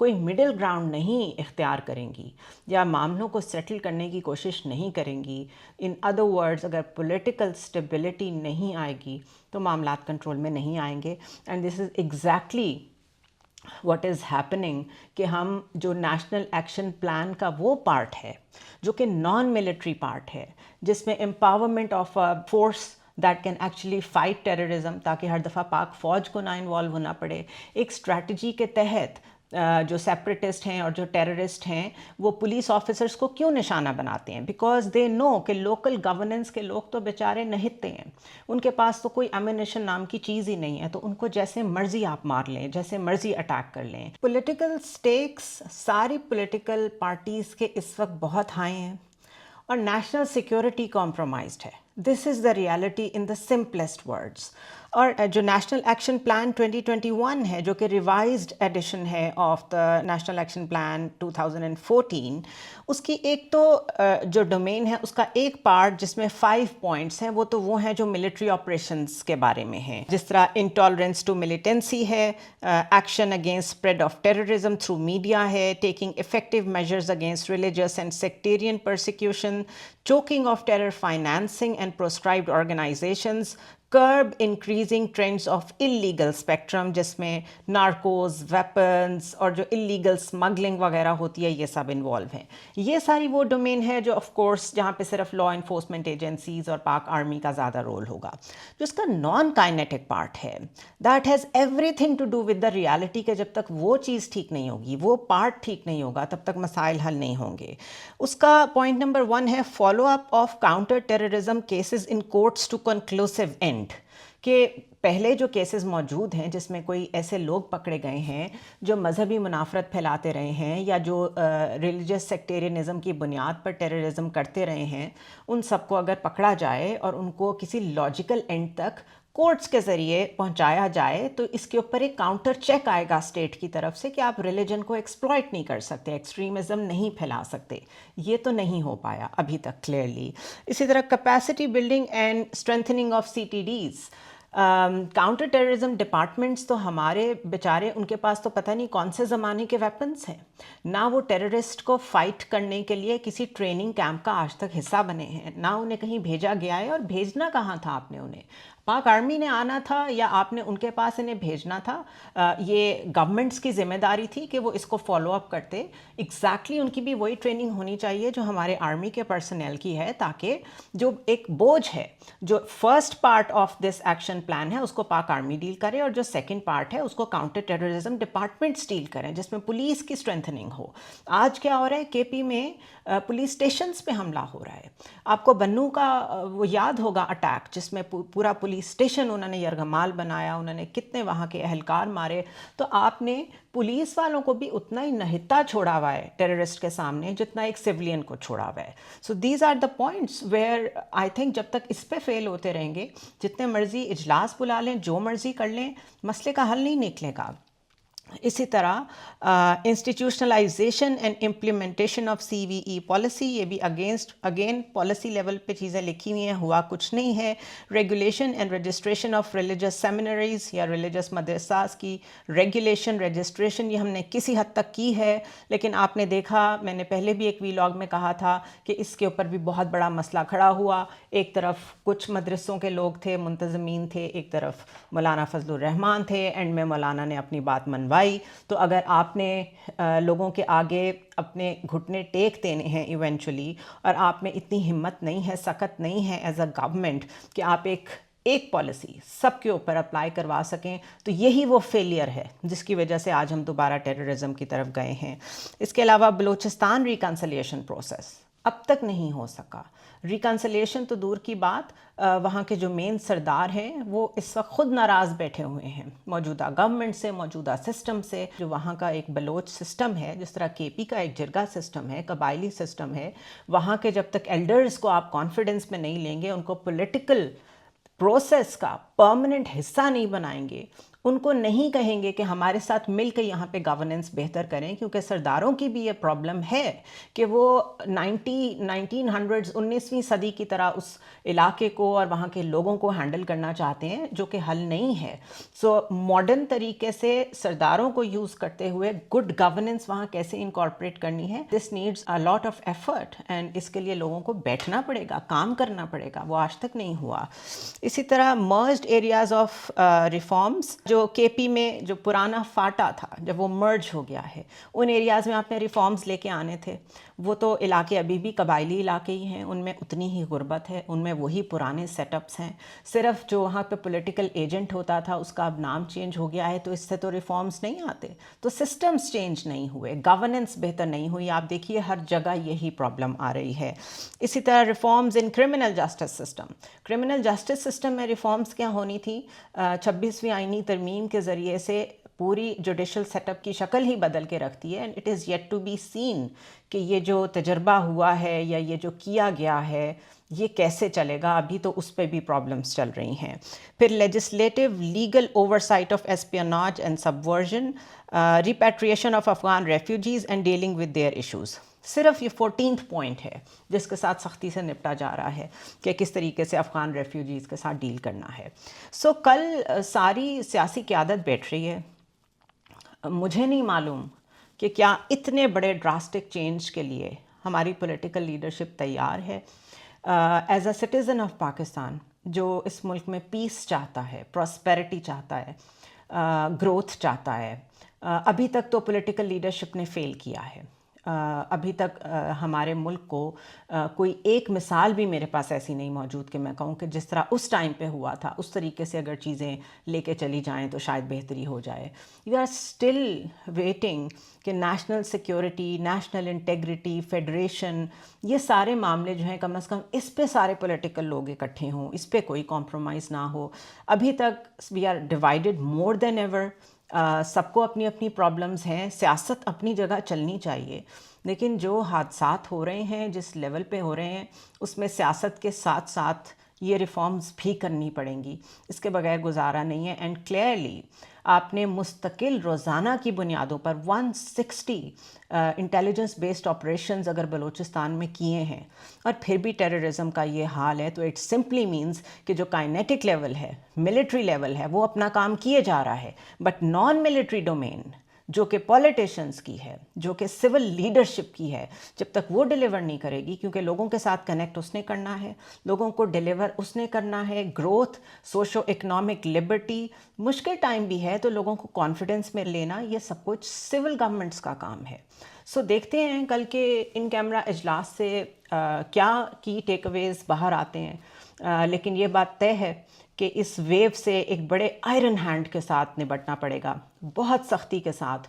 کوئی middle ground نہیں اختیار کریں گی یا معاملوں کو سیٹل کرنے کی کوشش نہیں کریں گی، ان ادر ورڈز اگر پولیٹیکل اسٹیبلٹی نہیں آئے گی تو معاملات کنٹرول میں نہیں آئیں گے. And this is exactly what is happening کہ ہم جو نیشنل ایکشن پلان کا وہ پارٹ ہے جو کہ نان ملٹری پارٹ ہے، جس میں empowerment of a force that can actually fight terrorism, تاکہ ہر دفعہ پاک فوج کو نہ انوالو ہونا پڑے، ایک اسٹریٹجی کے تحت جو سیپریٹسٹ ہیں اور جو ٹیررسٹ ہیں وہ پولیس آفیسرس کو کیوں نشانہ بناتے ہیں؟ بیکاز دے نو کہ لوکل گورننس کے لوگ تو بیچارے نہتے ہیں، ان کے پاس تو کوئی ایمونیشن نام کی چیز ہی نہیں ہے، تو ان کو جیسے مرضی آپ مار لیں، جیسے مرضی اٹیک کر لیں. پولیٹیکل سٹیکس ساری پولیٹیکل پارٹیز کے اس وقت بہت ہائی ہیں اور نیشنل سیکیورٹی کمپرومائزڈ ہے. This is the reality in the simplest words. اور جو نیشنل ایکشن پلان 2021 ہے، جو کہ ریوائزڈ ایڈیشن ہے of the national action plan 2014، اس کی ایک تو جو ڈومین ہے اس کا ایک پارٹ جس میں 5 پوائنٹس ہیں، وہ ہیں جو ملٹری آپریشنز کے بارے میں ہیں، جس طرح انٹالرنس ٹو ملیٹنسی ہے، action against spread of terrorism through media ہے، taking effective measures against religious and sectarian persecution, choking of terror financing and proscribed organisations, curb increasing trends of illegal spectrum, جس میں Narcos, weapons اور جو illegal smuggling وغیرہ ہوتی ہے یہ سب involve ہیں. یہ ساری وہ ڈومین ہے جو آف کورس جہاں پہ صرف لا انفورسمنٹ ایجنسیز اور پاک آرمی کا زیادہ رول ہوگا. جو اس کا نان کائنیٹک پارٹ ہے، that has everything to do with the reality, کہ جب تک وہ چیز ٹھیک نہیں ہوگی، وہ پارٹ ٹھیک نہیں ہوگا، تب تک مسائل حل نہیں ہوں گے. اس کا پوائنٹ نمبر 1 ہے follow up of counter terrorism cases in courts to conclusive end, کہ پہلے جو کیسز موجود ہیں جس میں کوئی ایسے لوگ پکڑے گئے ہیں جو مذہبی منافرت پھیلاتے رہے ہیں یا جو ریلیجس سیکٹیرینزم کی بنیاد پر ٹیررزم کرتے رہے ہیں، ان سب کو اگر پکڑا جائے اور ان کو کسی لاجیکل اینڈ تک کورٹس کے ذریعے پہنچایا جائے تو اس کے اوپر ایک کاؤنٹر چیک آئے گا اسٹیٹ کی طرف سے کہ آپ ریلیجن کو ایکسپلائٹ نہیں کر سکتے، ایکسٹریمزم نہیں پھیلا سکتے. یہ تو نہیں ہو پایا ابھی تک کلیئرلی. اسی طرح capacity building and strengthening of CTDs، counter terrorism departments تو ہمارے بیچارے، ان کے پاس تو پتہ نہیں کون سے زمانے کے ویپنس ہیں، نہ وہ ٹیررسٹ کو فائٹ کرنے کے لیے کسی ٹریننگ کیمپ کا آج تک حصہ بنے ہیں، نہ انہیں کہیں بھیجا گیا ہے. اور بھیجنا کہاں تھا آپ نے انہیں؟ پاک آرمی نے آنا تھا یا آپ نے ان کے پاس انہیں بھیجنا تھا؟ یہ گورنمنٹس کی ذمہ داری تھی کہ وہ اس کو فالو اپ کرتے. ایگزیکٹلی ان کی بھی وہی ٹریننگ ہونی چاہیے جو ہمارے آرمی کے پرسنل کی ہے، تاکہ جو ایک بوجھ ہے، جو first part of this action plan ہے اس کو پاک آرمی ڈیل کرے، اور جو سیکنڈ پارٹ ہے اس کو کاؤنٹر ٹیررزم ڈپارٹمنٹس ڈیل کریں، جس میں پولیس کی اسٹرینتھننگ ہو. آج کیا ہو رہا ہے، KP میں پولیس اسٹیشنز پہ حملہ ہو رہا ہے. آپ کو بنو کا وہ یاد ہوگا اٹیک، جس میں پورا پولیس اسٹیشن انہوں نے یرغمال بنایا، انہوں نے کتنے وہاں کے اہلکار مارے. تو آپ نے پولیس والوں کو بھی اتنا ہی نہتا چھوڑا ہوا ہے ٹیررسٹ کے سامنے جتنا ایک سویلین کو چھوڑا ہوا ہے. So these are the points where I think جب تک اس پہ فیل ہوتے رہیں گے، جتنے مرضی اجلاس بلا لیں، جو مرضی کر لیں، مسئلے کا حل نہیں نکلے گا. اسی طرح institutionalisation and implementation of CVE policy, یہ بھی اگین پالیسی لیول پہ چیزیں لکھی ہوئی ہیں، ہوا کچھ نہیں ہے. Regulation and registration of religious seminaries یا ریلیجس مدرساز کی ریگولیشن، رجسٹریشن، یہ ہم نے کسی حد تک کی ہے، لیکن آپ نے دیکھا، میں نے پہلے بھی ایک ویلاگ میں کہا تھا کہ اس کے اوپر بھی بہت بڑا مسئلہ کھڑا ہوا. ایک طرف کچھ مدرسوں کے لوگ تھے، منتظمین تھے، ایک طرف مولانا فضل الرحمان تھے، اینڈ میں مولانا نے اپنی بات منوائی. تو اگر آپ نے لوگوں کے آگے اپنے گھٹنے ٹیک دینے ہیں ایونچولی، اور آپ میں اتنی ہمت نہیں ہے، سخت نہیں ہے ایز اے گورنمنٹ کہ آپ ایک پالیسی سب کے اوپر اپلائی کروا سکیں، تو یہی وہ فیلئر ہے جس کی وجہ سے آج ہم دوبارہ ٹیررزم کی طرف گئے ہیں. اس کے علاوہ بلوچستان ریکنسلیشن پروسیس اب تک نہیں ہو سکا. ریکنسلیشن تو دور کی بات، وہاں کے جو مین سردار ہیں وہ اس وقت خود ناراض بیٹھے ہوئے ہیں موجودہ گورنمنٹ سے، موجودہ سسٹم سے. جو وہاں کا ایک بلوچ سسٹم ہے، جس طرح KP کا ایک جرگہ سسٹم ہے، قبائلی سسٹم ہے، وہاں کے جب تک ایلڈرز کو آپ کانفیڈنس میں نہیں لیں گے، ان کو پولیٹیکل پروسیس کا پرماننٹ حصہ نہیں بنائیں گے، ان کو نہیں کہیں گے کہ ہمارے ساتھ مل کے یہاں پہ گورننس بہتر کریں، کیونکہ سرداروں کی بھی یہ پرابلم ہے کہ وہ 1900s 19ویں صدی کی طرح اس علاقے کو اور وہاں کے لوگوں کو ہینڈل کرنا چاہتے ہیں، جو کہ حل نہیں ہے. سو ماڈرن طریقے سے سرداروں کو یوز کرتے ہوئے گڈ گورننس وہاں کیسے انکارپوریٹ کرنی ہے، this needs a lot of effort, and اس کے لیے لوگوں کو بیٹھنا پڑے گا، کام کرنا پڑے گا. وہ آج تک نہیں ہوا. اسی طرح مرجڈ ایریاز آف ریفارمز، جو کے پی میں جو پرانا فاٹا تھا جب وہ مرج ہو گیا ہے، ان ایریاز میں آپ نے ریفارمز لے کے آنے تھے. وہ تو علاقے ابھی بھی قبائلی علاقے ہی ہیں، ان میں اتنی ہی غربت ہے، ان میں وہی پرانے سیٹ اپس ہیں. صرف جو وہاں پہ پولیٹیکل ایجنٹ ہوتا تھا اس کا اب نام چینج ہو گیا ہے، تو اس سے تو ریفارمز نہیں آتے. تو سسٹمز چینج نہیں ہوئے، گورننس بہتر نہیں ہوئی. آپ دیکھیے ہر جگہ یہی پرابلم آ رہی ہے. اسی طرح reforms in criminal justice system. Criminal justice system میں ریفارمز کیا ہونی تھی؟ 26ویں آئینی ترمیم کے ذریعے سے پوری جوڈیشل سیٹ اپ کی شکل ہی بدل کے رکھتی ہے. And it is yet to be seen کہ یہ جو تجربہ ہوا ہے یا یہ جو کیا گیا ہے یہ کیسے چلے گا. ابھی تو اس پہ بھی پرابلمس چل رہی ہیں. پھر legislative legal oversight of espionage and subversion, repatriation of Afghan refugees and dealing with their issues. صرف یہ 14th پوائنٹ ہے جس کے ساتھ سختی سے نپٹا جا رہا ہے کہ کس طریقے سے افغان ریفیوجیز کے ساتھ ڈیل کرنا ہے. سو کل ساری سیاسی قیادت بیٹھ رہی ہے. مجھے نہیں معلوم کہ کیا اتنے بڑے ڈراسٹک چینج کے لیے ہماری پولیٹیکل لیڈرشپ تیار ہے. As a citizen of Pakistan جو اس ملک میں پیس چاہتا ہے، پراسپیرٹی چاہتا ہے، گروتھ چاہتا ہے، ابھی تک تو پولیٹیکل لیڈرشپ نے فیل کیا ہے. ابھی تک ہمارے ملک کو کوئی ایک مثال بھی میرے پاس ایسی نہیں موجود کہ میں کہوں کہ جس طرح اس ٹائم پہ ہوا تھا اس طریقے سے اگر چیزیں لے کے چلی جائیں تو شاید بہتری ہو جائے. وی آر اسٹل ویٹنگ کہ national security, national integrity, federation, یہ سارے معاملے جو ہیں کم از کم اس پہ سارے پولیٹیکل لوگ اکٹھے ہوں، اس پہ کوئی کمپرومائز نہ ہو. ابھی تک we are divided more than ever. سب کو اپنی اپنی پرابلمز ہیں. سیاست اپنی جگہ چلنی چاہیے، لیکن جو حادثات ہو رہے ہیں، جس لیول پہ ہو رہے ہیں، اس میں سیاست کے ساتھ ساتھ یہ ریفارمز بھی کرنی پڑیں گی. اس کے بغیر گزارا نہیں ہے. اینڈ کلیئرلی آپ نے مستقل روزانہ کی بنیادوں پر 160 انٹیلیجنس بیسڈ آپریشنز اگر بلوچستان میں کیے ہیں اور پھر بھی ٹیررزم کا یہ حال ہے، تو اٹ سمپلی مینز کہ جو کائنیٹک لیول ہے، ملٹری لیول ہے، وہ اپنا کام کیے جا رہا ہے. بٹ نان ملٹری ڈومین جو کہ پولیٹیشنز کی ہے، جو کہ سول لیڈرشپ کی ہے، جب تک وہ ڈیلیور نہیں کرے گی، کیونکہ لوگوں کے ساتھ کنیکٹ اس نے کرنا ہے، لوگوں کو ڈیلیور اس نے کرنا ہے. گروتھ، سوشو اکنامک لبرٹی، مشکل ٹائم بھی ہے تو لوگوں کو کانفیڈنس میں لینا، یہ سب کچھ سول گورنمنٹس کا کام ہے. سو دیکھتے ہیں کل کے ان کیمرہ اجلاس سے کیا کی ٹیک اویز باہر آتے ہیں. لیکن یہ بات طے ہے کہ اس ویو سے ایک بڑے آئرن ہینڈ کے ساتھ نبٹنا پڑے گا، بہت سختی کے ساتھ.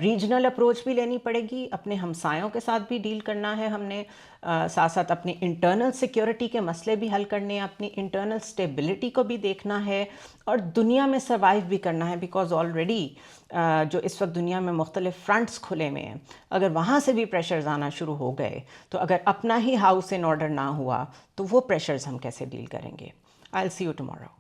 ریجنل اپروچ بھی لینی پڑے گی، اپنے ہمسایوں کے ساتھ بھی ڈیل کرنا ہے ہم نے، ساتھ ساتھ اپنی انٹرنل سیکیورٹی کے مسئلے بھی حل کرنے ہیں، اپنی انٹرنل سٹیبلٹی کو بھی دیکھنا ہے، اور دنیا میں سروائیو بھی کرنا ہے. بیکاز آلریڈی جو اس وقت دنیا میں مختلف فرنٹس کھلے ہوئے ہیں، اگر وہاں سے بھی پریشرز آنا شروع ہو گئے تو اگر اپنا ہی ہاؤس ان آرڈر نہ ہوا تو وہ پریشرز ہم کیسے ڈیل کریں گے. I'll see you tomorrow.